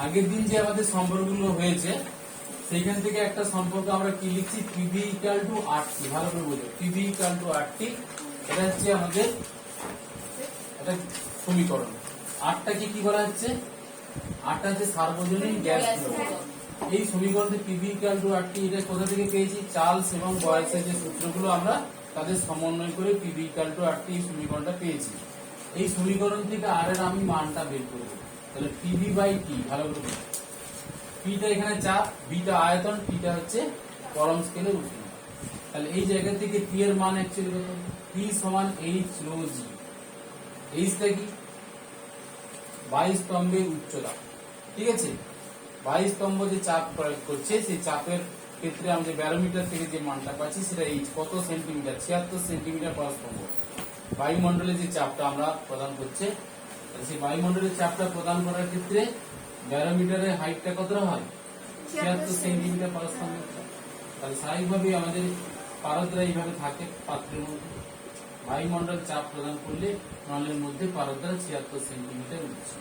আগের দিন যে আমাদের সম্পর্কগুলো হয়েছে সেইখান থেকে একটা সম্পর্ক আমরা কি লিখছি, পিভি ইকুয়াল টু RT। ভালো করে বুঝো, পিভি ইকুয়াল টু RT, এটা হচ্ছে আমাদের একটা সমীকরণ। আরটাকে কি বলা হচ্ছে, আরটা হচ্ছে সার্বজনীন গ্যাস দ্রব্য। এই সমীকরণটি পিভি ইকুয়াল টু RT, এটা কোথা থেকে পেয়েছি, চার্লস এবং বয়েলসের যে সূত্রগুলো আমরা তাদের সমন্বয় করে পিভি ইকুয়াল টু RT এই সমীকরণটা পেয়েছি। এই সমীকরণ থেকে আর এর আমি মানটা বের করব। তাহলে পিভি বাই টি, ভালো করে পিটা এখানে চাপ, বিটা আয়তন, টিটা হচ্ছে পরম স্কেলে উষ্ণতা। তাহলে এই জায়গা থেকে পি এর মান অ্যাকচুয়ালি কত, পি সমান এইচ রো জি। এইচটা কি, 22 স্তম্ভের উচ্চতা। ঠিক আছে, 22 স্তম্ভ যে চাপ প্রয়োগ করছে সেই চাপের ক্ষেত্রে আমরা ব্যারোমিটার থেকে যে মানটা পাচ্ছি সেটা এইচ কত সেন্টিমিটার, 76 সেন্টিমিটার পার স্তম্ভ। বায়ুমণ্ডলে যে চাপটা আমরা প্রদান করছে, সেই বায়ুমণ্ডলের চাপটা প্রদান করার ক্ষেত্রে ব্যারোমিটারের হাইটটা কতটা হয়, 76 সেন্টিমিটার পার স্তম্ভ। তাহলে স্বাভাবিকভাবেই আমাদের পারদরা এইভাবে থাকে পাত্রের মধ্যে। বায়ুমণ্ডল চাপ প্রদান করলে নলের মধ্যে পারদরা 76 সেন্টিমিটার উঠছে।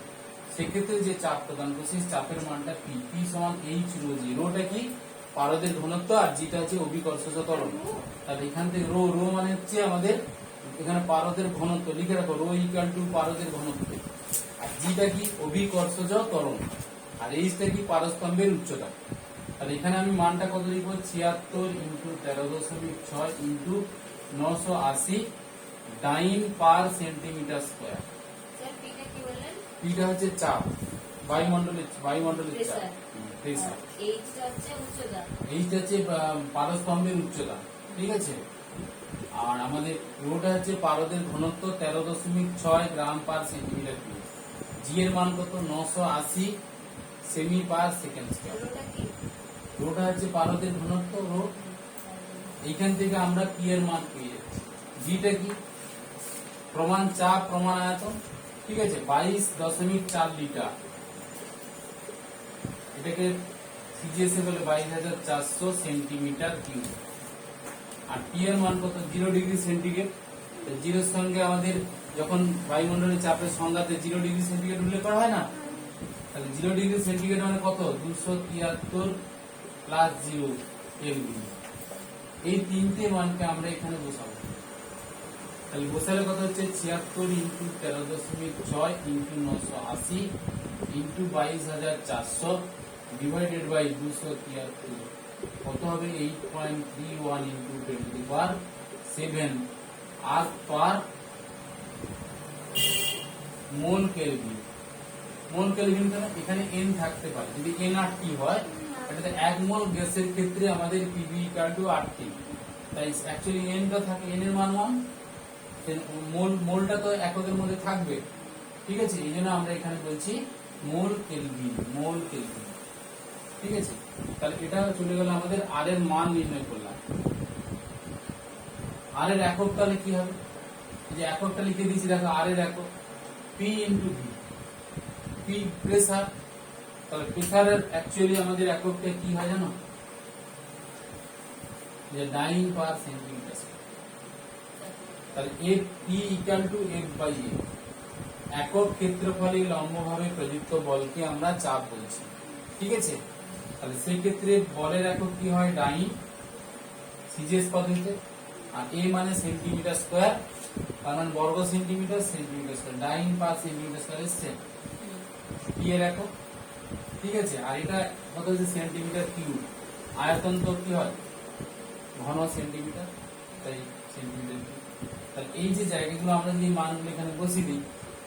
সেক্ষেত্রে যে চাপ প্রদান করছে চাপের মানটা পি, পি সমান এইচ রো জি। রোটা কি, পারদের ঘনত্ব, আর জিটা হচ্ছে অভিকর্ষজ ত্বরণ। তাহলে এখান থেকে রো, রো মানে হচ্ছে আমাদের এখানে পারদের ঘনত্ব, লিখে রাখো রো ইকুয়াল টু পারদের ঘনত্ব। আর জিটা কি, অভিকর্ষজ ত্বরণ। আর এইচটা কি, পারস্তম্ভের উচ্চতা। তাহলে এখানে আমি মানটা কত লিখবো, 76 ইন্টু 13.6 ইন্টু 980 ডাইন পার সেন্টিমিটার স্কয়ার। পিটা হচ্ছে চাপ, বায়ুমণ্ডলের চাপ, প্রেসার। এইচটা হচ্ছে পারস্তম্ভের উচ্চতা। ঠিক আছে, আর আমাদের রোটা হচ্ছে পারদের ঘনত্ব 13.6 গ্রাম পার সেন্টিমিটার কিউব। জি এর মান কত, 980 semi per second square. Rota হচ্ছে পারদের ঘনত্ব রো। এইখান থেকে আমরা পি এর মান পেয়ে যাচ্ছি। জিটা কি, প্রমাণ চাপ প্রমাণ আয়তন। ঠিক আছে, 22.4 লিটার। এটাকে সিজিএস বলে 22,400 সেন্টিমিটার কিউব। আর টি এর মান কত, 0 ডিগ্রি সেন্টিগ্রেড। জিরোর সঙ্গে আমাদের যখন বায়ুমণ্ডলের চাপের সংজ্ঞাতে 0 ডিগ্রি সেন্টিগ্রেড উল্লেখ করা হয় না, তাহলে 0 ডিগ্রি সেন্টিগ্রেড মানে কত, 273 প্লাস 0 কেলভিন। এই তিনটে মানকে আমরা এখানে বসাবো। তাহলে বসালে কত হচ্ছে, 76 into 13.6 into 980 into 22,400 divided by 273, কত হবে, 8.31 into 10⁻7 R per mole kelvin. Mole kelvin কেন, এখানে এন থাকতে পারে। যদি এন আর টি হয়, এটাতে 1 মোল গ্যাসের ক্ষেত্রে আমাদের পিভি ইকুয়াল টু RT। তাই অ্যাকচুয়ালি এনটা থাকে, এন এর মান 1, মোলটা তো এককের মধ্যে থাকবে। ঠিক আছে, এই জন্য আমরা এখানে বলছি মোল কেলভিন, মোল কেলভিন। ঠিক আছে, তাহলে এটা চলে গেল আমাদের আর এর মান নির্ণয় করলাম। আর এর একক তাহলে কি হবে, এই যে এককটা লিখে দিয়েছি দেখো, আর এর একক P into V. P pressure, তাহলে প্রেসারের অ্যাকচুয়ালি আমাদের এককটা কি হয় জানো, যে ডাইন পার সেন্টিমিটার। তাহলে F P equal to F by A. একক ক্ষেত্রফলে লম্বভাবে প্রযুক্ত বলকে আমরা চাপ বলছি। ঠিক আছে, তাহলে সেই ক্ষেত্রে বলের একক কি হয়, ডাইন সিজিএস পদ্ধতিতে। আর এ মানে সেন্টিমিটার স্কয়ার, তার মানে বর্গ সেন্টিমিটার, সেন্টিমিটার স্কয়ার, ডাইন পার সেন্টিমিটার স্কয়ার এসছে পি এর একক। ঠিক আছে, আর এটা কত হচ্ছে, সেন্টিমিটার কিউব। আয়তন তো কি হয়, ঘন সেন্টিমিটার, তাই সেন্টিমিটার কিউব। তাহলে এই যে জায়গাগুলো আমরা যে মানগুলো এখানে বসিয়ে দিই,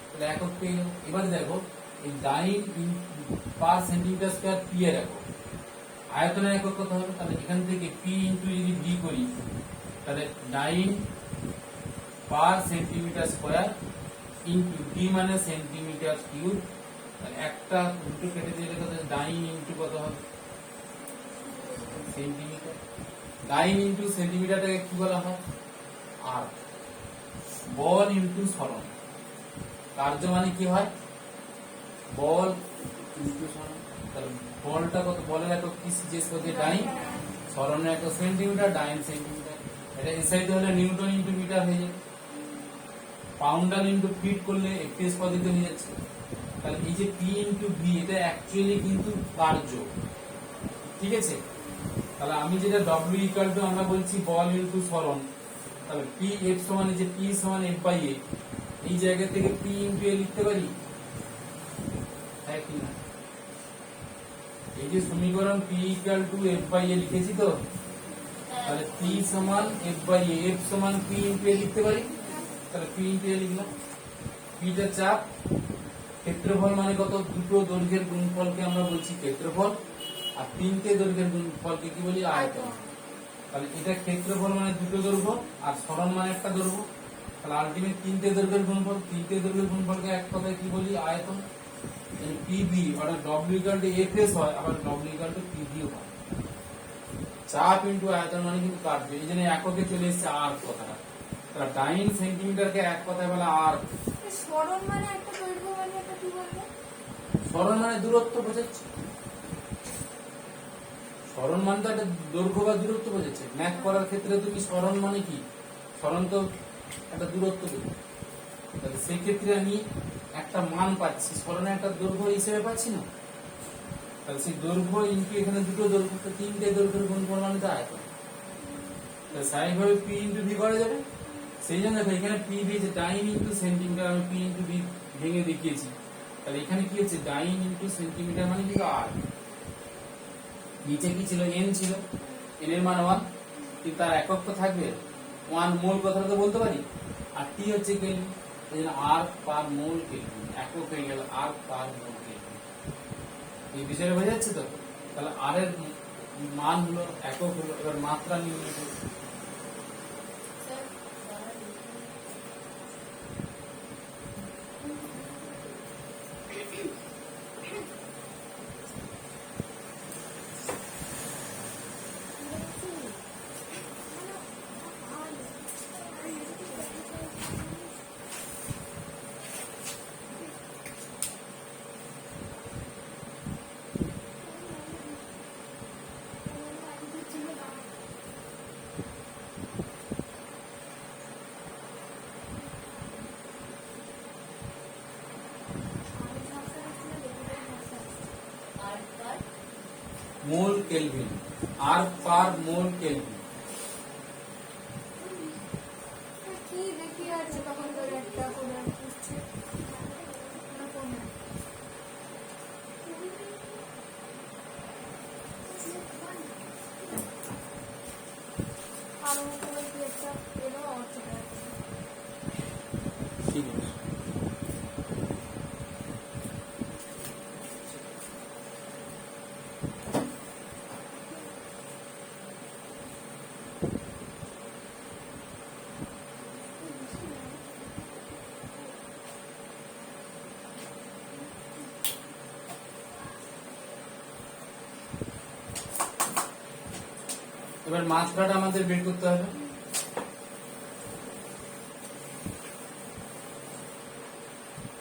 তাহলে একক পেয়ে গেল। এবার দেখো এই ডাইন পার সেন্টিমিটার স্কয়ার পি এর একক, আয়তনের একক কত হবে, তাহলে এখান থেকে পি ইন্টু যদি ভি করি, তাহলে dyne per centimetre square into V মানে সেন্টিমিটার কিউব। তাহলে একটা দুটো কেটে দিলে কত, ডাইন ইন্টু কত হবে, সেন্টিমিটার। ডাইন ইন্টু সেন্টিমিটারটাকে কি বলা হয়, আর। বল ইন্টু সরণ, কার্য মানে কি হয়, বল ইন্টু সরণ। তাহলে বলটা কত, বলের একক কি সিজিএস পদ্ধতি ডাইন, সরণের একক সেন্টিমিটার, ডাইন সেন্টিমিটার। এটা এসআইতে হলে নিউটন ইন্টু মিটার হয়ে যাবে। পাউন্ডার ইন্টু ফিট করলে এফপিএস পদ্ধতি হয়ে যাচ্ছে। তাহলে এই যে পি ইন্টু ভি এটা অ্যাকচুয়ালি কিন্তু কার্য, ঠিক আছে। তাহলে আমি যেটা ডব্লিউ ইকুয়াল টু আমরা বলছি বল ইন্টু সরণ, তাহলে পি এফ সমান যে পি সমান এফ বাই এ, এই জায়গা থেকে পি ইন্টু এ লিখতে পারি, হ্যাঁ কি না? এই যে সমীকরণ P equal to F by A লিখেছি তো, তাহলে পি সমান এফ বাই এ, এফ সমান পি ইন্টু এ লিখতে পারি, তাহলে পি ইন্টু এ লিখলাম। পিটা চাপ, ক্ষেত্রফল মানে কত? দুটো দৈর্ঘ্যের গুণফলকে আমরা বলছি ক্ষেত্রফল, আর তিনটে দৈর্ঘ্যের গুণফলকে কি বলি? আয়তন। তাহলে এটা ক্ষেত্রফল মানে দুটো দৈর্ঘ্য, আর সরণ মানে একটা দৈর্ঘ্য, তাহলে আলটিমেট তিনটে দৈর্ঘ্যের গুণফল, তিনটে দৈর্ঘ্যের গুণফলকে এক কথায় কি বলি? আয়তন। পিবি অর্থাৎ ডব্লিউ ইকুয়াল টু এফএস হয়, আবার ডব্লিউ ইকুয়াল টু পিভি হয়। চাপ ইন্টু আয়তন মানে কিন্তু কাটবে, এই জন্য এককে চলে এসেছে আর কথাটা। তাহলে 9 সেন্টিমিটারকে এক কথায় বলে আর। সরণ মানে একটা দৈর্ঘ্য মানে একটা কি বলবো? সরণ মানে দূরত্ব বোঝাচ্ছে, সরণ মানে তো একটা দৈর্ঘ্য বা দূরত্ব বোঝাচ্ছে। ম্যাথ করার ক্ষেত্রে তুমি সরণ মানে কি? সরণ তো একটা দূরত্ব বোঝায়। তাহলে সেক্ষেত্রে আমি একটা মান পাচ্ছি, সরণে একটা দৈর্ঘ্য হিসেবে পাচ্ছি না? তাহলে সেই দৈর্ঘ্য ইন্টু এখানে দুটো দৈর্ঘ্য, তো তিনটে দৈর্ঘ্যের গুণফল মানে তো আয়তন। তাহলে স্বাভাবিকভাবে পি ইন্টু ভি করা যাবে। সেই জন্য দেখো এখানে পি ভি যে 9 ইন্টু সেন্টিমিটার, আমি পি ইন্টু ভি ভেঙে দেখিয়েছি। তাহলে এখানে কি হচ্ছে? 9 ইন্টু সেন্টিমিটার মানে কিন্তু আর। নিচে কি ছিল? এন ছিল, এন এর মান 1, কিন্তু তার একক তো থাকবে 1 মোল, কথাটা তো বলতে পারি। আর টি হচ্ছে কেলভিন, এই জন্য আর পার মোল কেলভিন, একক হয়ে গেল আর পার মোল কেলভিন। এই বিষয়টা বোঝা যাচ্ছে তো? তাহলে আর এর মান হলো একক হলো, এবার মাত্রা নির্ণয় করব। মোল কেলভিন, আর পার মোল কেলভিন। কি দেখি আছে তখন তোর একটা করে বুঝছে না কোন আরো করে কি একটা এলো অর্থটা। ঠিক আছে, এবার মাত্রাটা আমাদের বের করতে হবে।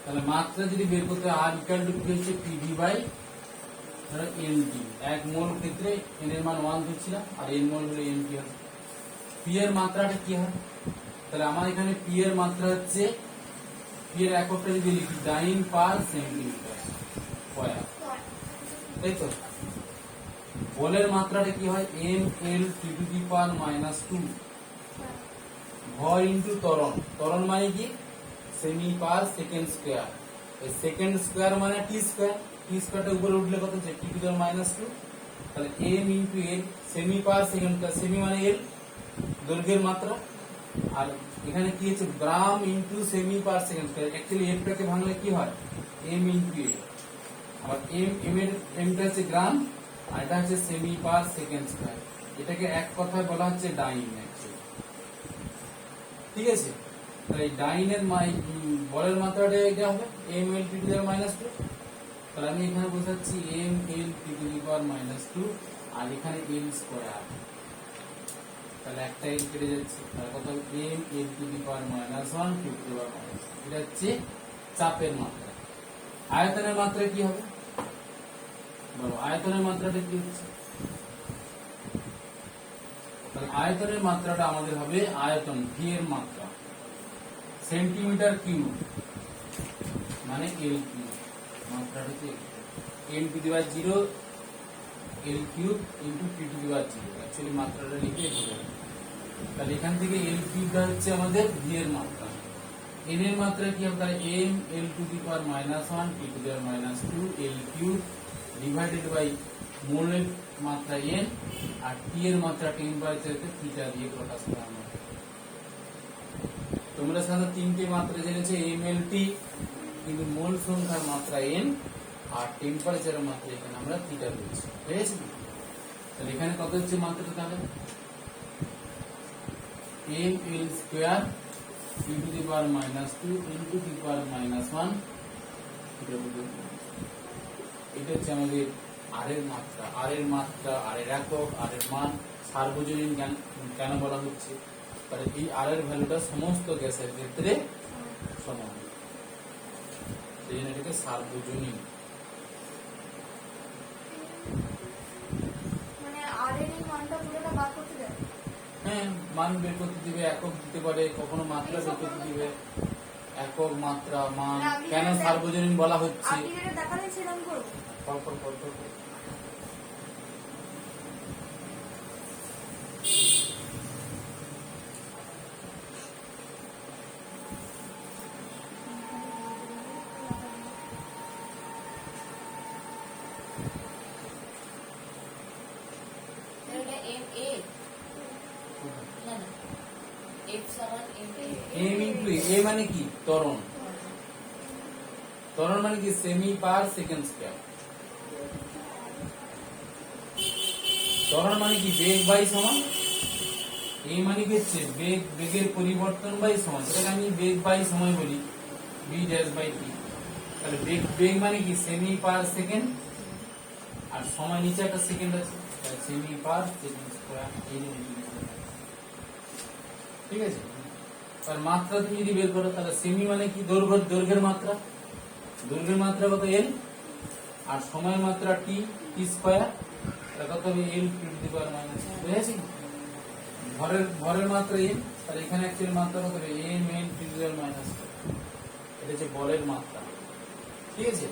তাহলে মাত্রা যদি বের করতে হয়, আর ইকুয়াল টু কি হচ্ছে? PV by NT. এক মোল ক্ষেত্রে এন এর মান 1 ধরছিলাম, আর এন মোল হলো এনটি হবে। পি এর মাত্রাটা কি হয়? তাহলে আমার এখানে পি এর মাত্রা হচ্ছে, পি এর এককটা যদি লিখি 9 পার সেন্টিমিটার স্কয়ার, তাই তো? বলের মাত্রাটা কি হয়? M L T to the power -2 ভর ইন্টু ত্বরণ। ত্বরণ মানে কি? সেমি পার সেকেন্ড স্কয়ার। এই সেকেন্ড স্কয়ার মানে টি স্কয়ার, টি স্কয়ারটা উপরে উঠলে কত হচ্ছে? T to the power -2। তাহলে এম ইন্টু এল, সেমি পার সেকেন্ড, সেমি মানে এল, দৈর্ঘ্যের মাত্রা। আর এখানে কি হচ্ছে? গ্রাম ইন্টু সেমি পার সেকেন্ড স্কয়ার। অ্যাকচুয়ালি এফটাকে ভাঙলে কি হয়? M into L. আবার এম এর এমটা হচ্ছে গ্রাম, আর এটা হচ্ছে সেমি পার সেকেন্ড স্কয়ার। এটাকে এক কথায় বলা হচ্ছে ডাইন। ঠিক আছে, তাহলে এই ডাইনের বলের মাত্রাটা এটা হবে M L T to the power -2। তাহলে আমি এখানে বোঝাচ্ছি M L T to the power -2, আর এখানে এল স্কয়ার। তাহলে একটা এল কেটে যাচ্ছে, তাহলে কত? M L to the power -1 to the power -2। এটা হচ্ছে চাপের মাত্রা। আয়তনের মাত্রা কি হবে বলো? আয়তনের মাত্রাটা কি হচ্ছে? তাহলে আয়তনের মাত্রাটা আমাদের হবে আয়তন, ভি এর মাত্রা, সেন্টিমিটার কিউব মানে এল কিউব। মাত্রাটা হচ্ছে n two the power 0 l cube into p to the power 0। Actually মাত্রাটা লিখলে হবে। তাহলে এখান থেকে l কিউবটা হচ্ছে আমাদের v এর মাত্রা, n এর মাত্রা কি হবে তাহলে m l to the power -1 p to the power -2 l cube divided by মোলের মাত্রা n আর t এর মাত্রা টেম্পারেচারকে থিটা দিয়ে প্রকাশ করা হয়। তোমরা সাধারণত তিনটে মাত্রা জেনেছো mlt, কিন্তু মোল সংখ্যার মাত্রা n আর টেম্পারেচারের মাত্রা এখানে আমরা থিটা বলছি। ঠিক আছে? তাহলে এখানে কত হচ্ছে মাত্রা তাহলে ml square p to the power -2 into p পাওয়ার -1। এটা হচ্ছে আমাদের r এর মাত্রা, r এর মাত্রা, r এর একক, r এর মান। সার্বজনীন কেন বলা হচ্ছে? তাহলে এই r এর ভ্যালুটা সমস্ত গ্যাসের ক্ষেত্রে সমান, সেই জন্য এটাকে সার্বজনীন। মানে আর এর এই মানটা পুরোটা বার করতে দেয়? হ্যাঁ, মান বের করতে দিবে, একক দিতে পারে, কখনো মাত্রা বের করতে দিবে, একক, মাত্রা, মান। কেন সার্বজনীন বলা হচ্ছে? আপনি যেটা দেখালেন সেরকম করব। পরপর পরপর m ইনটু a মানে কি? ত্বরণ। ত্বরণ মানে কি? সেমি পার সেকেন্ড স্কয়ার। ত্বরণ মানে কি? বেগ বাই সময়। a মানে কি হচ্ছে বেগ, বেগের পরিবর্তন বাই সময়। এটাকে আমি বেগ বাই সময় বলি, v ড্যাশ বাই t। তাহলে বেগ, বেগ মানে কি? সেমি পার সেকেন্ড, আর সময় নিচে একটা সেকেন্ড আছে, তাহলে সেমি পার সেকেন্ড স্কয়ার। ঠিক আছে? আর মাত্রা তুমি যদি বের করো তাহলে সেমি মানে কি? দৈর্ঘ্য, দৈর্ঘ্যের মাত্রা। দৈর্ঘ্যের মাত্রা কত? l, আর সময়ের মাত্রা t, t স্কয়ার। এটা কত হবে? l to the power -2। বুঝেছি? ভরের, ভরের মাত্রা n, তাহলে এখানে অ্যাকচুয়ালি মাত্রা কত হবে? m n two the power -2। এটা হচ্ছে বলের মাত্রা। ঠিক আছে?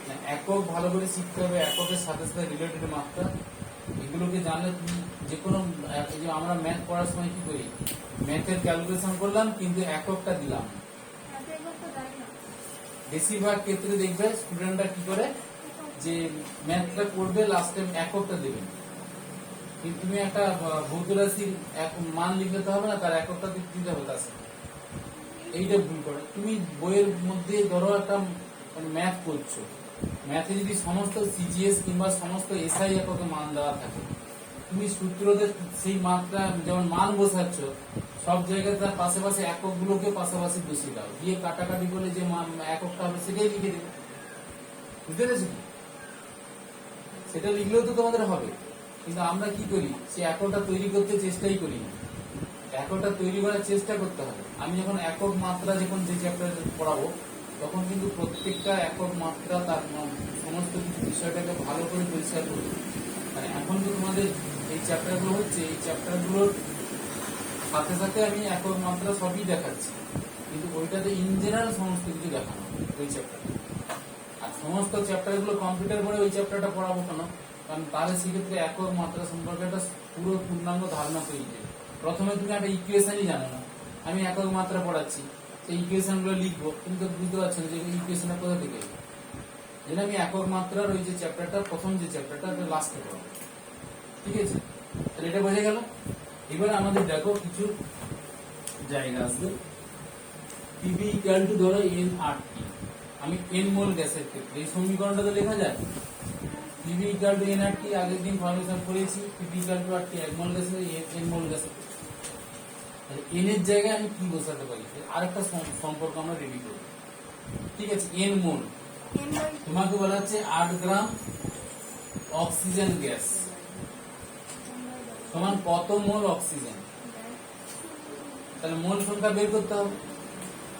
না, একক ভালো করে শিখতে হবে, এককের সাথে সাথে রিলেটেড মাত্রা। এগুলোকে জানলে তুমি যে কোনো, এই যে আমরা ম্যাথ পড়ার সময় কি করি, ম্যাথের ক্যালকুলেশন করলাম কিন্তু এককটা দিলাম। বেশিরভাগ ক্ষেত্রে দেখবে স্টুডেন্টরা কি করে, যে ম্যাথটা করবে লাস্টে এককটা দেবে, কিন্তু তুমি একটা ভৌত রাশির এক মান লিখতে হবে না, তার এককটা দিতে হবে তার সাথে। এইটা ভুল করে। তুমি বইয়ের মধ্যে ধরো একটা ম্যাথ করছো, ম্যাথে যদি সমস্ত সিজিএস কিংবা সমস্ত এসআই এককে মান দেওয়া থাকে, তুমি সূত্রতে সেই মাত্রা যেমন মান বসাচ্ছ, সব জায়গায় তার পাশাপাশি এককগুলোকে পাশাপাশি বসিয়ে দাও, দিয়ে কাটাকাটি করলে যে এককটা হবে সেটাই লিখে দেবে। বুঝতে পেরেছো? সেটা লিখলেও তো তোমাদের হবে, কিন্তু আমরা কি করি, সে এককটা তৈরি করতে চেষ্টাই করি না। এককটা তৈরি করার চেষ্টা করতে হবে। আমি যখন একক মাত্রা যখন যে চ্যাপ্টার পড়াবো, তখন কিন্তু প্রত্যেকটা একক মাত্রা তার সমস্ত কিছু বিষয়টাকে ভালো করে পরিষ্কার করবে। মানে এখন তো তোমাদের এই চ্যাপ্টারগুলো হচ্ছে, এই চ্যাপ্টারগুলোর সাথে সাথে আমি একক মাত্রা সবই দেখাচ্ছি, কিন্তু ওইটাতে ইন জেনারেল সমস্ত কিছু দেখানো ওই চ্যাপ্টারে। আর সমস্ত চ্যাপ্টারগুলো কম্পিউটার পরে ওই চ্যাপ্টারটা পড়াবো কেন? কারণ তাহলে সেক্ষেত্রে একক মাত্রা সম্পর্কে একটা পুরো পূর্ণাঙ্গ ধারণা তৈরি হবে। প্রথমে তুমি একটা ইকুয়েশনই জানো না, আমি একক মাত্রা পড়াচ্ছি, সেই ইকুয়েশন গুলো লিখবো, তুমি তো বুঝতে পারছো না যে ইকুয়েশনটা কোথা থেকে এলো। যেন আমি একক মাত্রার ওই যে চ্যাপ্টারটা, প্রথম যে চ্যাপ্টারটা লাস্টে পড়াবো। ঠিক আছে? তাহলে এটা বোঝা গেল। এবার আমাদের দেখো কিছু জায়গা আসবে। পিভি ইকুয়াল টু ধরো n আর টি, আমি n মোল গ্যাসের ক্ষেত্রে এই সমীকরণটা তো লেখা যায়। পিভি ইকুয়াল টু n আর টি, আগের দিন ফর্মেশন করেছি। পিভি ইকুয়াল টু আর টি, 1 মোল গ্যাসের n মোল গ্যাসের। n এর জায়গায় আমি কি বসাতে পারি, আরেকটা সম্পর্ক আমরা রেডি করব। ঠিক আছে? n মোল, তোমাকে বলা হচ্ছে 8 গ্রাম অক্সিজেন গ্যাস সমান কত মোল অক্সিজেন। তাহলে মোল সংখ্যা বের করতে হবে।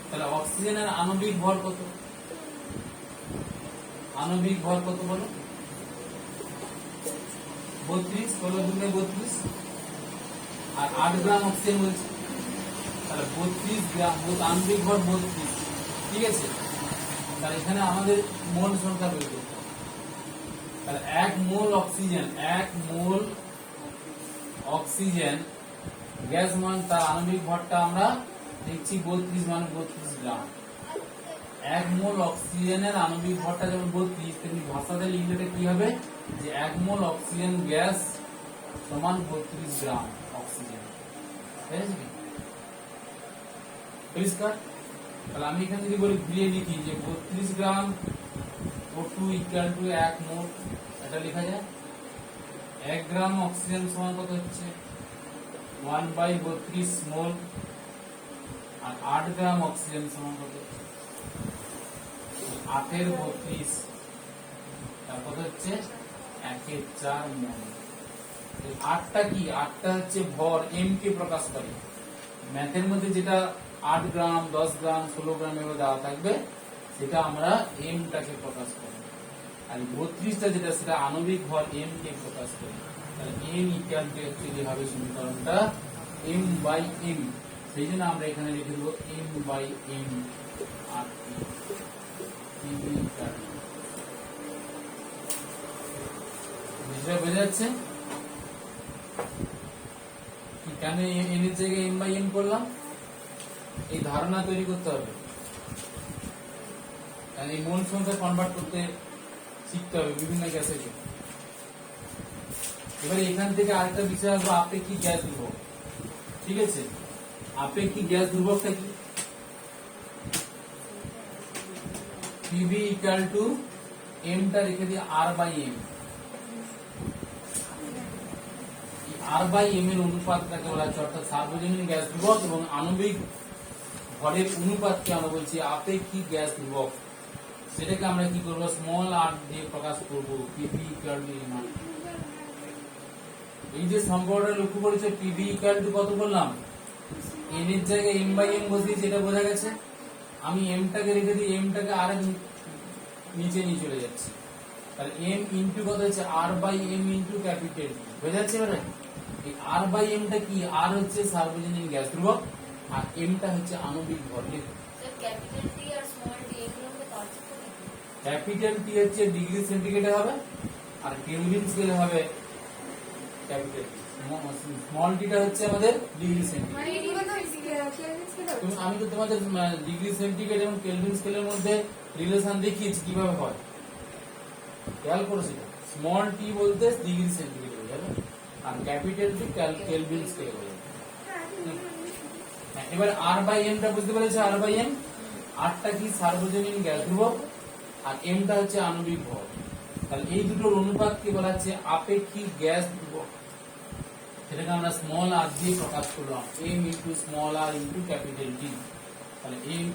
তাহলে অক্সিজেনের আণবিক ভর কত? আণবিক ভর কত বলো? 32, 16 দুগুণে 32, আর 8 গ্রাম অক্সিজেন বলছে, তাহলে 32 গ্রাম, আণবিক ভর 32। ঠিক আছে? তাহলে এখানে আমাদের মোল সংখ্যা বের করতে হবে। তাহলে 1 মোল অক্সিজেন গ্যাস মান তার আণবিক ভরটা আমরা দেখছি 32 মানে 32 গ্রাম। 1 মোল অক্সিজেনের আণবিক ভরটা যেমন 32, তেমনি ভাষাতে লিখলে এটা কি হবে যে 1 মোল অক্সিজেন গ্যাস সমান 32 গ্রাম অক্সিজেন। ঠিক আছে কি পরিষ্কার? তাহলে আমি এখানে যদি বলি ঘুরিয়ে লিখি যে 32 গ্রাম O2 ইকুয়াল টু 1 মোল, এটা লেখা যায় 1 গ্রাম অক্সিজেন সমান কত হচ্ছে 1/32 মোল, আর 8 গ্রাম অক্সিজেন সমান কত 8/32, তার কত হচ্ছে 1/4 মোল। 8টা কি? 8টা হচ্ছে ভর, এম কে প্রকাশ করে। ম্যাথের মধ্যে যেটা 8 গ্রাম 10 গ্রাম 16 গ্রাম এভাবে দেওয়া থাকবে সেটা আমরা এম টাকে প্রকাশ করি, আর 32টা যেটা সেটা আণবিক ভর এম কে প্রকাশ করি। তাহলে এম ইকুয়াল টু অ্যাকচুয়ালি হবে সমীকরণটা এম বাই এম, সেই জন্য আমরা এখানে লিখে দেবো এম বাই এম আর বুঝতে বোঝা যাচ্ছে কেন এন এর জায়গায় এম বাই এম করলাম? এই ধারণা তৈরি করতে হবে, এই মোল সংখ্যা কনভার্ট করতে শিখতে হবে বিভিন্ন গ্যাসে। এবারে এখান থেকে আরেকটা বিষয় আসবো, আপেক্ষিক গ্যাস ধ্রুবক। ঠিক আছে, আপেক্ষিক গ্যাস ধ্রুবকটা কি? পিভি ইকুয়াল টু এম টা রেখে দিয়ে আর বাই এম। আর বাই এম এর অনুপাতটাকে বলা হচ্ছে, অর্থাৎ সার্বজনীন গ্যাস ধ্রুবক এবং আণবিক ভরের অনুপাতকে আমরা বলছি আপেক্ষিক গ্যাস ধ্রুবক। সেটাকে আমরা কি করবো? স্মল আর দিয়ে প্রকাশ করবো, PV equal to M R. এই যে সম্পর্কটা লক্ষ্য করেছে, পিভি ইকুয়াল টু কত করলাম? এন এর জায়গায় এম বাই এম বসিয়েছি, এটা বোঝা গেছে। আমি এম টাকে রেখে দিই, এম টাকে আর নিচে নিয়ে চলে যাচ্ছে, তাহলে এম ইন্টু কত হচ্ছে আর বাই এম ইন্টু ক্যাপিটাল। বোঝা যাচ্ছে এবারে? এই আর বাই এম টা কি? আর হচ্ছে সার্বজনীন গ্যাস ধ্রুবক আর এম টা হচ্ছে আণবিক ভর। ক্যাপিটাল টি আর স্মল টি এগুলোর মধ্যে পার্থক্য কি? ক্যাপিটাল টি হচ্ছে ডিগ্রি সেন্টিগ্রেডে হবে, আর কেলভিন স্কেলে হবে ক্যাপিটাল টি। স্মল টিটা হচ্ছে আমাদের ডিগ্রি সেন্টিগ্রেড। মানে এগুলো তো কেলভিন স্কেল হচ্ছে। আমি তো তোমাদের ডিগ্রি সেন্টিগ্রেড এবং কেলভিন স্কেলের মধ্যে রিলেশন দেখিয়েছি কিভাবে হয়, খেয়াল করেছি। স্মল টি বলতে ডিগ্রি সেন্টিগ্রেড হয়ে যাবে, আর ক্যাপিটাল টি কেলভিন স্কেল হয়ে যাবে। এবার আর বাই এম টা বুঝতে পেরেছো? আর বাই এম, আরটা কি? সার্বজনীন গ্যাস ধ্রুবক, আর এম টা হচ্ছে আণবিক ভর। তাহলে এই দুটোর অনুপাতকে বলা হচ্ছে আপেক্ষিক গ্যাস ধ্রুবক। সেটাকে আমরা স্মল আর দিয়ে প্রকাশ করলাম, এম ইন্টু স্মল আর ইন্টু ক্যাপিটাল টি। তাহলে এম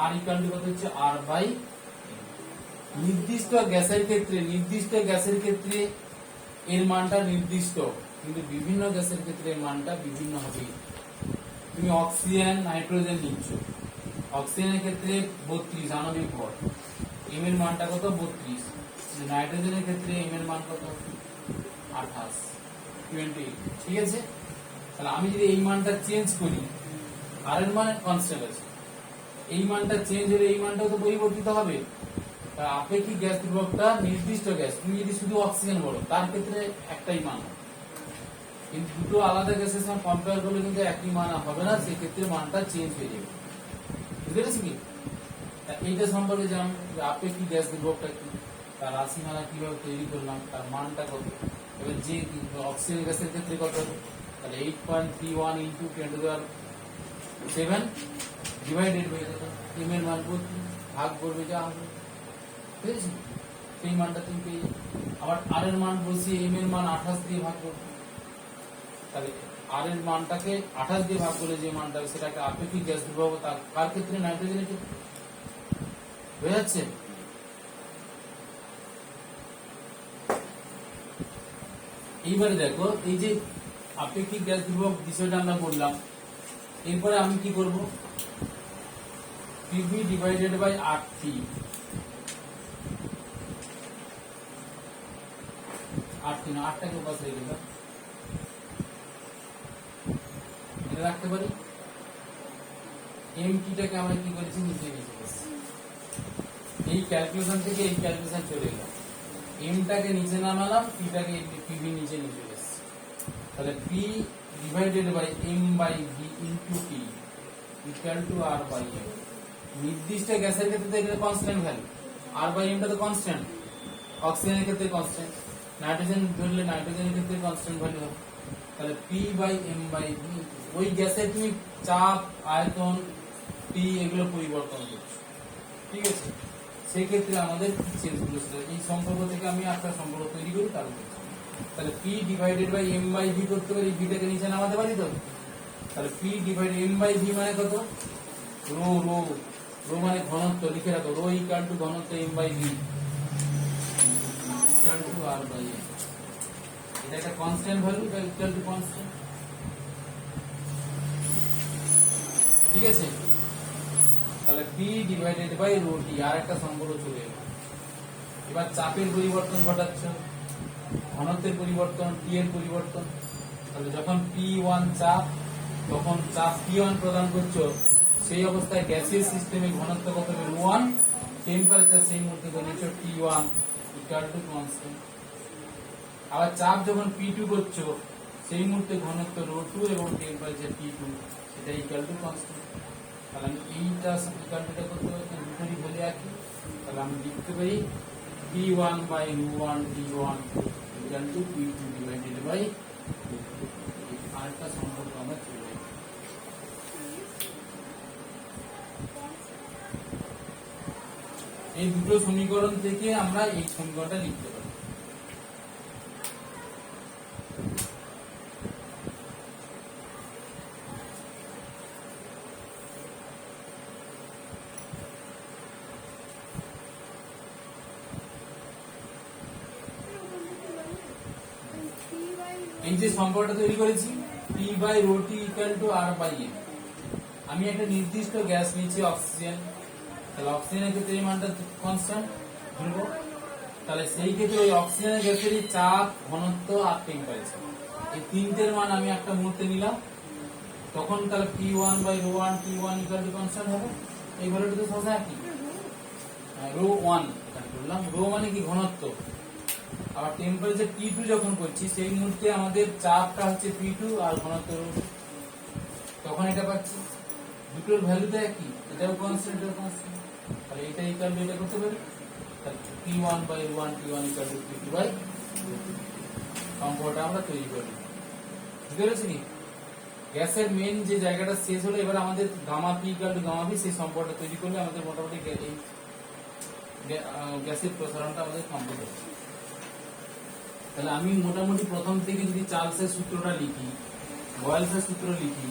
আর ইকুয়াল টু কত হচ্ছে আর বাই। নির্দিষ্ট গ্যাসের ক্ষেত্রে এর মানটা নির্দিষ্ট, কিন্তু বিভিন্ন গ্যাসের ক্ষেত্রে এর মানটা বিভিন্ন হবে। তুমি অক্সিজেন নাইট্রোজেন নিচ্ছ, অক্সিজেনের ক্ষেত্রে 32 আণবিক ভর, এম এর মানটা কত 32। নাইট্রোজেনের ক্ষেত্রে এম এর মান কত 28 20। ঠিক আছে, তাহলে আমি যদি এই মানটা চেঞ্জ করি, আর এর মান কনস্ট্যান্ট আছে, এই মানটা চেঞ্জ হলে এই মানটাও তো পরিবর্তিত হবে। আপেক্ষিক গ্যাস ধ্রুবকটা নির্দিষ্ট গ্যাস, তুমি যদি শুধু অক্সিজেন বলো তার ক্ষেত্রে একটাই মান, কিন্তু দুটো আলাদা গ্যাসের সঙ্গে কম্পেয়ার করলে কিন্তু একই মান হবে না, সেই ক্ষেত্রে মানটা চেঞ্জ হয়ে যাবে। বুঝতে পেরেছি কি? এইটা সম্পর্কে জানলাম যে আপেক্ষিক গ্যাস ধ্রুবকটা কি, তার রাশিমালা কিভাবে তৈরি করলাম, তার মানটা কত। এবার যে অক্সিজেন গ্যাসের ক্ষেত্রে কত, তাহলে 8.31 ইন্টু 10⁷ ডিভাইডেড হয়ে যেত এম এর মান ভাগ করবে যা হবে, বুঝেছি? সেই মানটা তুমি পেয়ে যাবে। আবার আর এর মান বসিয়ে এম এর মান 28 দিয়ে ভাগ করবে, তাহলে আর এর মানটাকে 28 দিয়ে ভাগ করলে যে মানটা হবে সেটাকে আপেক্ষিক গ্যাস ধ্রুবক। তার কার ক্ষেত্রে? নাইট্রোজেনের ক্ষেত্রে। বুঝা যাচ্ছে? এইবারে দেখো, এই যে আপেক্ষিক গ্যাস ধ্রুবক বিষয়টা আমরা বললাম, এরপরে আমি কি করব? পিভি ডিভাইডেড বাই আরটি, আটটাকে উপাস রেখে দাও, এটা রাখতে পারি। এমটিটাকে আমরা কি করেছি? নিচে নিচে এই ক্যালকুলেশন থেকে এই ক্যালকুলেশন চলে গেল, এমটাকে নিচে নামালাম, পিটাকে পিভি নিচে নিয়ে চলে এসেছে। তাহলে P divided by M by V into T equal to R by M. নির্দিষ্ট গ্যাসের ক্ষেত্রে তো এটা কনস্ট্যান্ট ভ্যালু, আর বাই এমটা তো কনস্ট্যান্ট, অক্সিজেনের ক্ষেত্রে কনস্ট্যান্ট, নাইট্রোজেন ধরলে নাইট্রোজেনের ক্ষেত্রে কনস্ট্যান্ট ভ্যালু হবে। তাহলে P by M by V, ওই গ্যাসের তুমি চাপ, আয়তন, টি এগুলো পরিবর্তন করছো, ঠিক আছে। সেই ক্ষেত্রে আমাদের চেঞ্জ করতে, এই সম্পর্ক থেকে আমি একটা সম্পর্ক তৈরি করি তার উপর। তাহলে P divided by M by V করতে পারি, ভিটাকে নিচে নামাতে পারি তো। তাহলে P divide M by V মানে কত, রো রো রো মানে ঘনত্ব, লিখে রাখো, রো ইকুয়াল টু ঘনত্ব M by V equal to R by M. এটা একটা কনস্ট্যান্ট ভ্যালু, এটা ইকুয়াল টু কনস্ট্যান্ট, ঠিক আছে। তাহলে P divided by rho T, আর একটা সম্পর্ক চলে এলো। এবার চাপের পরিবর্তন ঘটাচ্ছ, ঘনত্বের পরিবর্তন, টি এর পরিবর্তন। তাহলে যখন P1 চাপ, তখন চাপ P1 প্রদান করছো, সেই অবস্থায় গ্যাসের সিস্টেমে ঘনত্ব কত হবে, ρ1, টেম্পারেচার সেই মুহূর্তে ধরেছো T1 ইকুয়াল টু কনস্ট্যান্ট। আবার চাপ যখন P2 করছো, সেই মুহূর্তে ঘনত্ব ρ2 এবং টেম্পারেচার T2 সেটা ইকুয়াল টু কনস্ট্যান্ট। তাহলে আমি এইটা ইকুয়াল টুটা করতে পারি, দুটোরই ভ্যালু একই। তাহলে আমি লিখতে পারি P1 by ρ1 T1 equal to P2 divided by, আরেকটা সম্পর্ক আমরা চলে যাই। এই দুটো সমীকরণ থেকে আমরা এই সমীকরণটা লিখতে পারি। এই যে সম্পর্কটা তৈরি করেছি, P by rho T equal to R by M. আমি একটা নির্দিষ্ট গ্যাস নিয়েছি অক্সিজেন, তাহলে অক্সিজেনের ক্ষেত্রে এই মানটা কনস্ট্যান্ট ধরবো। তাহলে সেই ক্ষেত্রে ওই অক্সিজেনের গ্যাসেরই চাপ, ঘনত্ব আর টেম্পারেচার, এই তিনটের মান আমি একটা মুহূর্তে নিলাম, তখন তাহলে P1 by ρ1 T1 equal to constant হবে। এই ভ্যালুটা তো সোজা একই, ρ1 এখানে করলাম, রো মানে কি ঘনত্ব। আবার টেম্পারেচার T2 যখন করছি, সেই মুহূর্তে আমাদের চাপটা হচ্ছে P2 আর ঘনত্ব ρ2, তখন এটা পাচ্ছি। দুটোর ভ্যালু তো একই, এটাও কনস্ট্যান্ট, এটাও কনস্ট্যান্ট। তাহলে এটা ইকুয়াল টু এটা করতে পারি, তাহলে P1 by ρ1 T1 equal to P2 by ρ2। সম্পর্কটা আমরা তৈরি করি, বুঝতে পেরেছি কি? গ্যাসের মেন যে জায়গাটা শেষ হলো, এবার আমাদের gamma P equal to gamma V, সেই সম্পর্কটা তৈরি করলে আমাদের মোটামুটি গ্যাসের প্রসারণটা আমাদের কমপ্লিট হচ্ছে। তাহলে আমি মোটামুটি প্রথম থেকে যদি চার্লসের সূত্রটা লিখি, বয়েলসের সূত্র লিখি,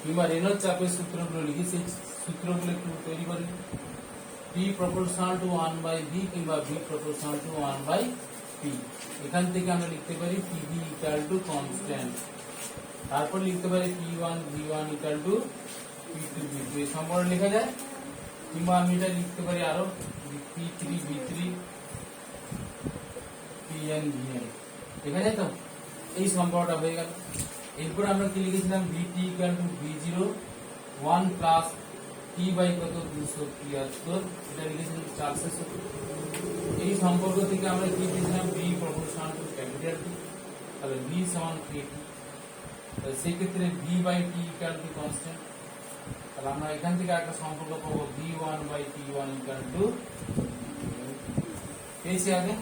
কিংবা রেনল্ড চাপের সূত্রগুলো লিখি, সেই সূত্রগুলো একটু তৈরি করি। P proportional to 1 by V কিংবা V proportional to 1 by P। এখান থেকে আমরা লিখতে পারি PV ইকুয়াল টু কনস্ট্যান্ট, তারপর লিখতে পারি P1 V1 equal to P2 V2, এই সম্পর্ক লেখা যায়। কিংবা আমি এটা লিখতে পারি আরো P3 V3 PN VN, লেখা যায় তো। এই সম্পর্কটা হয়ে গেল। এরপর আমরা কি লিখেছিলাম, VT equal to V0 1 plus T by কত 273, এটা লিখেছিলাম চার্লসের সূত্র। এই সম্পর্ক থেকে আমরা কি লিখেছিলাম, V proportional to capital T, তাহলে V সমান KT। তাহলে সেই ক্ষেত্রে V by T equal to constant. তাহলে আমরা এখান থেকে একটা সম্পর্ক পাবো V1 by T1 equal two, পেয়েছি আগে।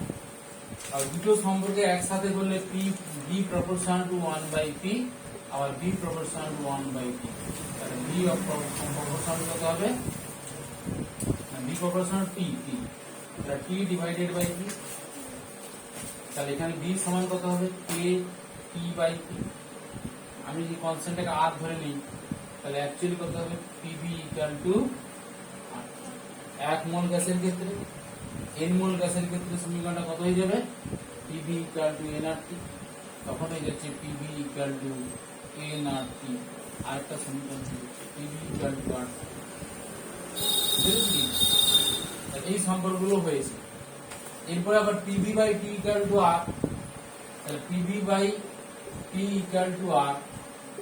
আর দুটো সম্পর্কে একসাথে করলে V proportional to 1 by P, আবার V proportional to 1 by P। তাহলে V প্রপোর্শনাল কত হবে, V প্রপোর্শনাল T, তাহলে T ডিভাইডেড বাই P। তাহলে এখানে V সমান কত হবে, K T বাই P। আমি যদি কনস্ট্যান্টটাকে R ধরে নিই, তাহলে অ্যাকচুয়ালি কত হবে, PV ইকুয়াল টু 1 মোল গ্যাসের ক্ষেত্রে, n মোল গ্যাসের ক্ষেত্রে সমীকরণটা কত হয়ে যাবে, PV ইকুয়াল টু nRT, তখন হয়ে যাচ্ছে PV ইকুয়াল টু nRT। আরেকটা সমীকরণ হচ্ছে PV ইকুয়াল টু R। এই সম্পর্কগুলো হয়েছে। এরপর আবার PV by T equal to R, তাহলে PV by T equal to R।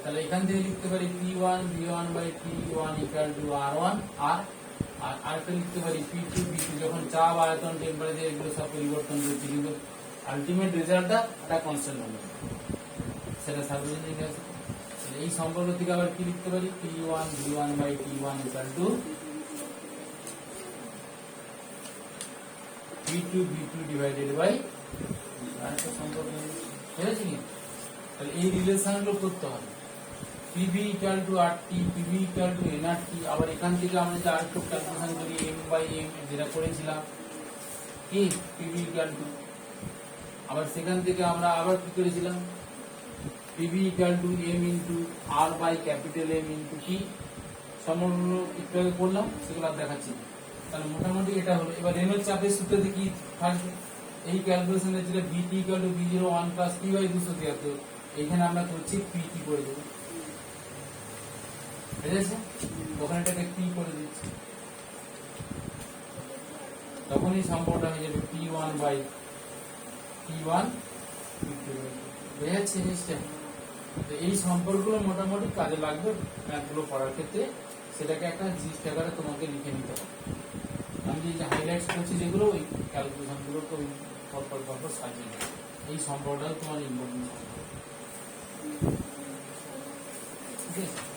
তাহলে এখান থেকে লিখতে পারি P1 V1 by T1 equal to R1 R, আর আরেকটা লিখতে পারি P2 V2 যখন চাপ আয়তন টেম্পারেচার এগুলো সব পরিবর্তন করছে কিন্তু আলটিমেট রেজাল্টটা একটা কনস্ট্যান্ট হবে, সেটা সার্বজনীন আছে। এই সম্পর্ক থেকে আবার কি লিখতে পারি P1 V1 by T1 equal to P2 V2 divided by আরেকটা সম্পর্ক হয়েছে কি? তাহলে এই রিলেশন গুলো করতে হবে। PV equal two RT, PV equal two nRT। আবার এখান থেকে আমরা যদি আরেকটু ক্যালকুলেশন করি M বাই M যেটা করেছিলাম কি PV ইকুয়াল টু, আবার সেখান থেকে আমরা আবার কি করেছিলাম PV equal to M into R by capital M into T সমগ্র একটু আগে করলাম, সেগুলো আর দেখাচ্ছি না। তাহলে মোটামুটি এটা হলো। এবার রেনল্ড চাপের সূত্রতে কি থাকবে এই ক্যালকুলেশনে, যেটা VT equal to V0 1 plus T by 273, এইখানে আমরা করছি PT করে দেবো, ঠিক আছে? ওখানে এটাকে P করে দিচ্ছি, তখনই সম্পর্কটা হয়ে যাবে P1 বাই T1 বুঝে যাচ্ছে জিনিসটা? তো এই সম্পর্কগুলো মোটামুটি কাজে লাগবে ম্যাথগুলো পড়ার ক্ষেত্রে, সেটাকে একটা জিনিস আকারে তোমাকে লিখে নিতে হবে। আমি যে হাইলাইটস করছি যেগুলো ওই ক্যালকুলেশন গুলোকে ওই পরপর সাজিয়ে নেবে। এই সম্পর্কটাও তোমার ইম্পর্টেন্ট সম্পর্ক, ঠিক আছে?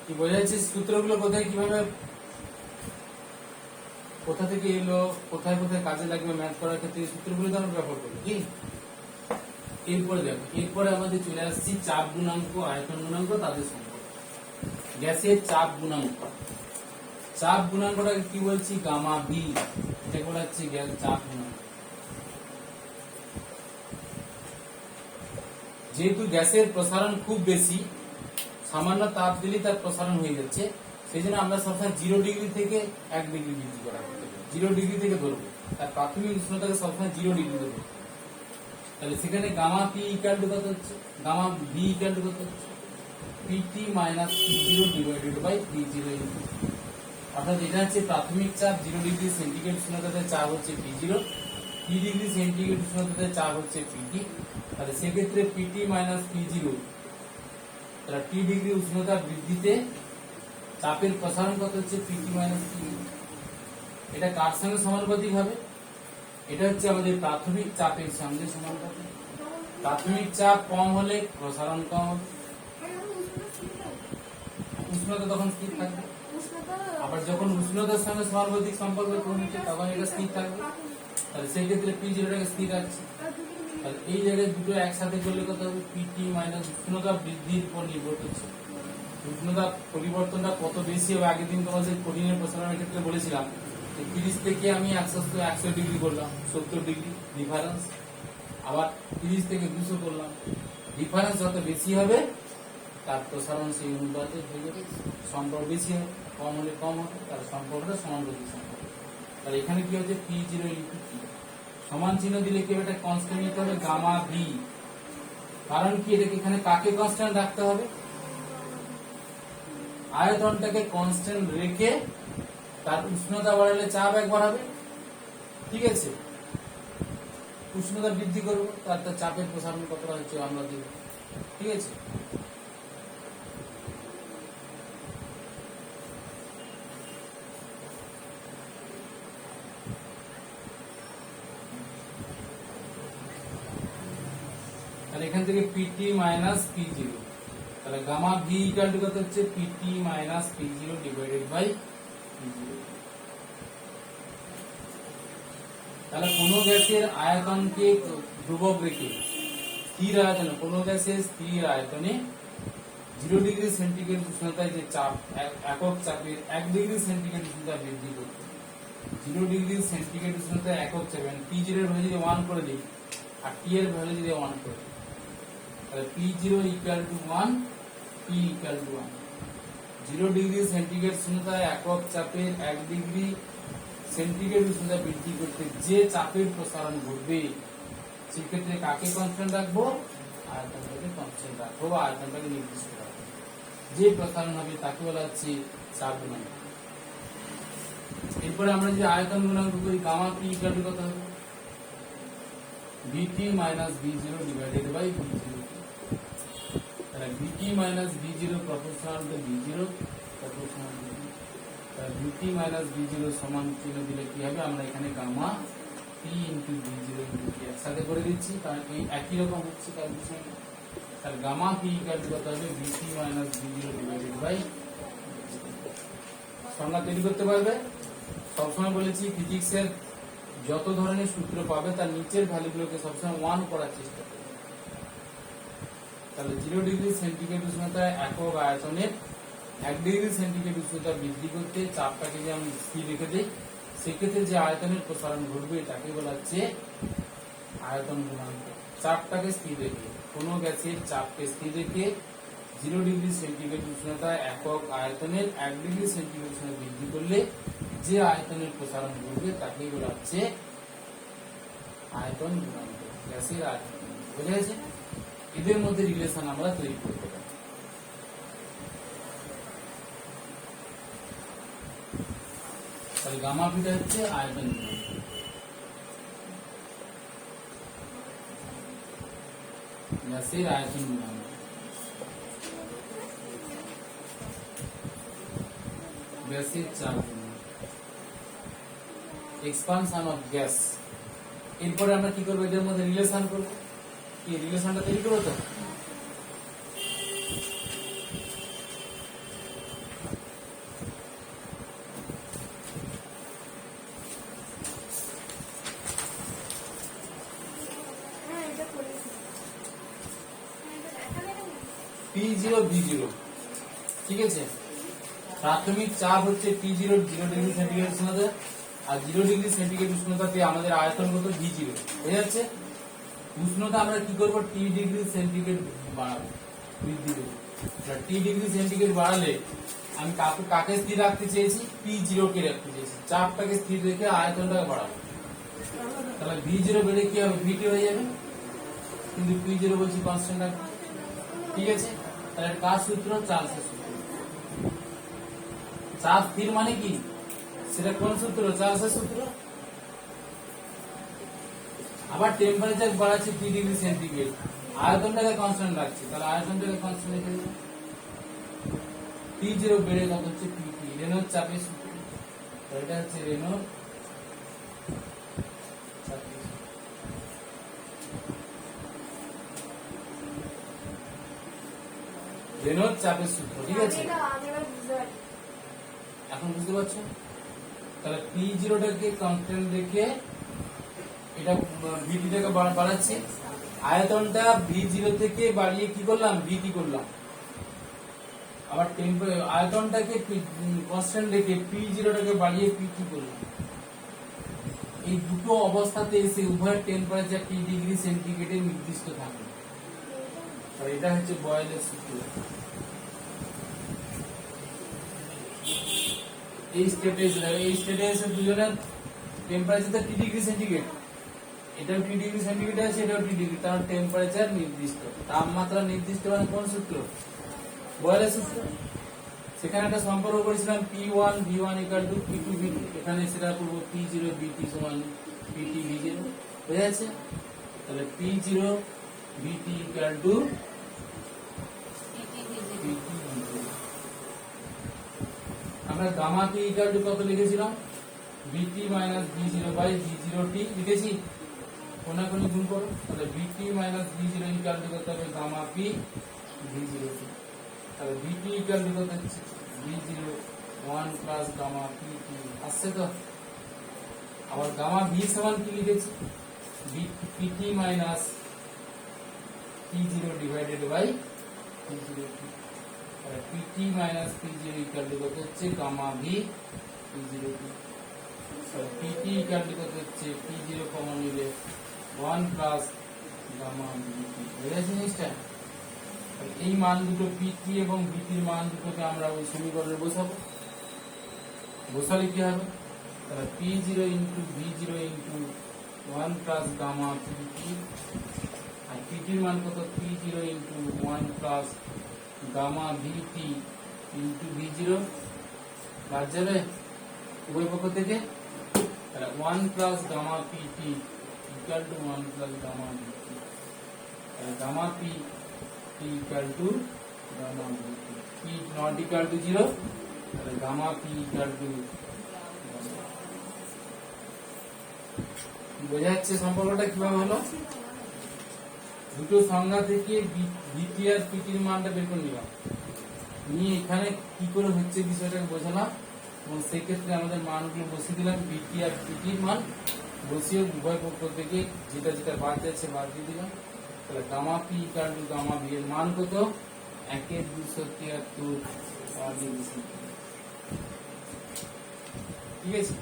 কি বোঝা যাচ্ছে সূত্রগুলো কোথায় কিভাবে কোথা থেকে এলো, কোথায় কোথায় কাজে লাগবে ম্যাথ করার ক্ষেত্রে, সূত্রগুলো তো আমরা ব্যবহার করি কি? এরপরে দেখো, এরপরে আমাদের চলে আসছি চাপ গুণাঙ্ক আয়তন গুণাঙ্ক তাদের সম্পর্ক। গ্যাসের চাপ গুণাঙ্ক, চাপ গুণাঙ্কটাকে কি বলছি গামা বি, এটা বলা হচ্ছে গ্যাস চাপ গুণাঙ্ক। যেহেতু গ্যাসের প্রসারণ খুব বেশি, সামান্য তাপ দিলে তার প্রসারণ হয়ে যাচ্ছে, সেই জন্য আমরা সবসময় 0 ডিগ্রি থেকে 1 ডিগ্রি বৃদ্ধি করা হবে। 0 ডিগ্রি থেকে ধরবো, তার প্রাথমিক উষ্ণতাকে সবসময় 0 ডিগ্রি ধরবো। তাহলে সেখানে গামা পি ইকুয়াল টু কত হচ্ছে, গামা বি ইকুয়াল টু কত হচ্ছে PT minus P0 divided by P0, অর্থাৎ এটা হচ্ছে প্রাথমিক চাপ। 0 ডিগ্রি সেন্টিগ্রেড উষ্ণতাতে চাপ হচ্ছে P0, 3 ডিগ্রি সেন্টিগ্রেড উষ্ণতাতে চাপ হচ্ছে PT। তাহলে সেক্ষেত্রে পিটি মাইনাস P0, তাহলে T ডিগ্রি উষ্ণতা বৃদ্ধিতে চাপের প্রসারণ কত হচ্ছে পিটি মাইনাস P। এটা কার সঙ্গে সমানুপাতিক হবে? এটা হচ্ছে আমাদের প্রাথমিক চাপের সঙ্গে সমানুপাতিক। প্রাথমিক চাপ কম হলে প্রসারণ কম হবে, উষ্ণতা তখন স্থির থাকবে। আবার যখন উষ্ণতার সঙ্গে সমানুপাতিক সম্পর্ক কমছে তখন এটা স্থির থাকবে। তাহলে সেই ক্ষেত্রে P0টাকে স্থির রাখছে। তাহলে এই জায়গায় দুটো একসাথে করলে কত হবে পিটি মাইনাস উষ্ণতা বৃদ্ধির উপর নির্ভর করছে। উষ্ণতা পরিবর্তনটা কত বেশি হবে, আগের দিন তোমাদের কঠিনের প্রসারণের ক্ষেত্রে বলেছিলাম 30 থেকে আমি 100 ডিগ্রি করলাম, 70 ডিগ্রি ডিফারেন্স। আবার 30 থেকে 200 করলাম, ডিফারেন্স যত বেশি হবে তার প্রসারণ সেই অনুপাতে হয়ে যাবে, সম্পর্ক বেশি হবে। কম হলে কম হবে, তার সম্পর্কটা সমানুপাতিক সম্পর্ক। তাহলে এখানে কি হচ্ছে P0 ইন্টু T, সমান চিহ্ন দিলে কি একটা কনস্ট্যান্ট নিতে হবে গামা বি। কারণ কি এটাকে এখানে কাকে কনস্ট্যান্ট রাখতে হবে, আয়তনটাকে কনস্ট্যান্ট রেখে তার উষ্ণতা বাড়ালে চাপ একবার হবে, ঠিক আছে? উষ্ণতা বৃদ্ধি করবো, তার চাপের প্রসারণ কতটা হচ্ছে আমরা দেব, ঠিক আছে? তাহলে এখান থেকে পিটি মাইনাস P0, তাহলে গামা ভি ইকুয়াল টু কত হচ্ছে PT minus P0 divided by P0। তাহলে কোনো গ্যাসের আয়তনকে ধ্রুবক রেখে স্থির আয়তনে, কোনো গ্যাসের স্থির আয়তনে 0 ডিগ্রি সেন্টিগ্রেড উষ্ণতায় যে চাপ, একক চাপের 1 ডিগ্রি সেন্টিগ্রেড উষ্ণতা বৃদ্ধি করতে, 0 ডিগ্রি সেন্টিগ্রেড উষ্ণতায় একক চাপ, P0 এর ভ্যালু যদি 1 করে দিই আর T এর ভ্যালু যদি 1 করে দিই, তাহলে P0 equal to 1, P equal to 1। 0 degree centigrade উষ্ণতায় একক চাপের 1 ডিগ্রি সেন্টিগ্রেড উষ্ণতা বৃদ্ধি করতে যে চাপের প্রসারণ ঘটবে, সেক্ষেত্রে কাকে কনস্ট্যান্ট রাখবো? আয়তনটাকে কনস্ট্যান্ট রাখবো বা আয়তনটাকে নির্দিষ্ট রাখবো। যে প্রসারণ হবে তাকে বলা হচ্ছে চাপ গুণাঙ্ক। এরপরে আমরা যদি আয়তন গুণাঙ্ক করি, গামা পি ইকুয়াল টু কত হবে? VT minus V0 divided by V0। তাহলে VT minus V0 proportional to V0 proportional to V0। তাহলে VT মাইনাস V0 সমান চিহ্ন দিলে কি হবে? আমরা এখানে gamma P into V0 into T একসাথে করে দিচ্ছি, কারণ এই একই রকম হচ্ছে তার বিষয়। তাহলে গামা P ইকুয়াল টু কত হবে? VT minus V0 divided by. সংজ্ঞা তৈরি করতে পারবে? সবসময় বলেছি ফিজিক্সের যত ধরনের সূত্র পাবে তার নিচের ভ্যালুগুলোকে সবসময় 1 করার চেষ্টা করবে। তাহলে 0 ডিগ্রি সেন্টিগ্রেড উষ্ণতায় একক আয়তনের 1 ডিগ্রি সেন্টিগ্রেড উষ্ণতা বৃদ্ধি করতে চাপটাকে যে আমি স্থির রেখে দিই, সেক্ষেত্রে যে আয়তনের প্রসারণ ঘটবে তাকে বলা হচ্ছে আয়তন গুণাঙ্ক। চাপটাকে স্থির রেখে, কোনো গ্যাসের চাপকে স্থির রেখে 0 ডিগ্রি সেন্টিগ্রেড উষ্ণতায় একক আয়তনের 1 ডিগ্রি সেন্টিগ্রেড উষ্ণতা বৃদ্ধি করলে যে আয়তনের প্রসারণ ঘটবে তাকে বলা হচ্ছে আয়তন গুণাঙ্ক, গ্যাসের আয়তন। বুঝা গেছে? এদের মধ্যে রিলেশন আমরা তৈরি করতে পারি। তাহলে গামা পিটা হচ্ছে আয়তন গুণাঙ্ক। গ্যাসের আয়তন গুণাঙ্ক। গ্যাসের চাপ গুণাঙ্ক, এক্সপানশন অফ গ্যাস। এরপরে আমরা কি করবো? এদের মধ্যে রিলেশন করবো। কি রিলেশনটা তৈরি করবো? তো হ্যাঁ এটা করেছি। হ্যাঁ এটা দেখা গেল না। P0 V0, ঠিক আছে? প্রাথমিক চাপ হচ্ছে P0 0 ডিগ্রি সেন্টিগ্রেড উষ্ণতা, আর 0 ডিগ্রি সেন্টিগ্রেড উষ্ণতাতে আমাদের আয়তন কত? V0। বুঝা যাচ্ছে? উষ্ণতা আমরা কি করব? T ডিগ্রি সেন্টিগ্রেড বাড়াবো, বৃদ্ধি করবো। T ডিগ্রি সেন্টিগ্রেড বাড়ালে আমি কাকে স্থির রাখতে চেয়েছি? P0 কে রাখতে চেয়েছি। চাপটাকে স্থির রেখে আয়তনটাকে বাড়াবো। তাহলে V0 বেড়ে কি হবে? VT হয়ে যাবে, কিন্তু P0 বলছি কনস্ট্যান্ট রাখবো। ঠিক আছে? তাহলে কার সূত্র? চার্লসের সূত্র। চাপ স্থির মানে কি? সেটা কোন সূত্র? চার্লসের সূত্র। আবার টেম্পারেচার বাড়াচ্ছি 3 ডিগ্রি সেন্টিগ্রেড, আয়তনটাকে কনস্ট্যান্ট রাখছি, তাহলে আয়তনটাকে কনস্ট্যান্ট রেখে দিই। P0 বেড়ে কত হচ্ছে? PT, রেনল্ড চাপের সূত্র। এটা হচ্ছে রেনল্ড চাপের সূত্র। রেনল্ড চাপের সূত্র, ঠিক আছে? এটা আমি এবার বুঝতে পারছি। এখন বুঝতে পারছো? তাহলে P0টাকে কনস্ট্যান্ট রেখে এটা VT-টাকে বাড়াচ্ছি, আয়তনটা V0 থেকে বাড়িয়ে কি করলাম? VT করলাম। আবার আয়তনটাকে কনস্ট্যান্ট রেখে P0টাকে বাড়িয়ে PT করলাম। এই দুটো অবস্থাতে এসে উভয়ের টেম্পারেচার T ডিগ্রি সেন্টিগ্রেডে নির্দিষ্ট থাকে। আর এটা হচ্ছে বয়েলের সূত্র। এই স্টেটে এসে দুজনের টেম্পারেচার T ডিগ্রি সেন্টিগ্রেড, এটাও T ডিগ্রি সেন্টিগ্রেড আছে, এটাও T ডিগ্রি, তার টেম্পারেচার নির্দিষ্ট, তাপমাত্রা নির্দিষ্ট মানে কোন সূত্র? বয়েলের সূত্র। সেখানে একটা সম্পর্ক করেছিলাম P1 V1 equal to P2 V2, এখানে সেটা করব P0 VT সমান PT V0। বুঝা যাচ্ছে? তাহলে P0 VT equal two PT V0। আমরা গামা P ইকুয়াল টু কত লিখেছিলাম? VT minus V0 by V0T লিখেছি। কোনাকুনি গুণ করো, তাহলে VT minus V0 equal to কত হবে? Gamma P V0T। তাহলে VT ইকুয়াল টু কত হচ্ছে? V0 1 plus gamma PT। আসছে তো? আবার গামা ভি সমান কি লিখেছি, PT minus P0 divided by P0 PT minus P0 equal to কত হচ্ছে gamma V P0 PT equal to কত হচ্ছে P0 কমন নিলে 1 প্লাস গামা ভিটি। বুঝেছেন জিনিসটা? এই মান দুটো পিটি এবং ভিটির মান দুটোকে আমরা ওই সমীকরণে বসাবো। বসালে কি হবে, তাহলে P0 into V0 into 1 plus gamma PT, আর পিটির মান কত P0 into 1 plus gamma VT into V0 বাদ যাবে উভয় পক্ষ থেকে, তাহলে 1 plus gamma PT equal to 1 plus gamma VT, তাহলে gamma P equal to gamma VT, P not equal to 0, তাহলে গামা পি ইকুয়াল টু, বোঝা যাচ্ছে সম্পর্কটা কিভাবে হলো? দুটো সংজ্ঞা থেকে ভিটি আর পিটির মানটা বের করে নিলাম, নিয়ে এখানে কি করে হচ্ছে বিষয়টাকে বোঝালাম, এবং সেক্ষেত্রে আমাদের মানগুলো বসিয়ে দিলাম। ভিটি আর পিটির মান বসিয়ে উভয় পক্ষ থেকে যেটা যেটা বাদ যাচ্ছে বাদ দিয়ে দিলাম। তাহলে gamma P equal to gamma V এর মান কত, 1/273 ঠিক আছে।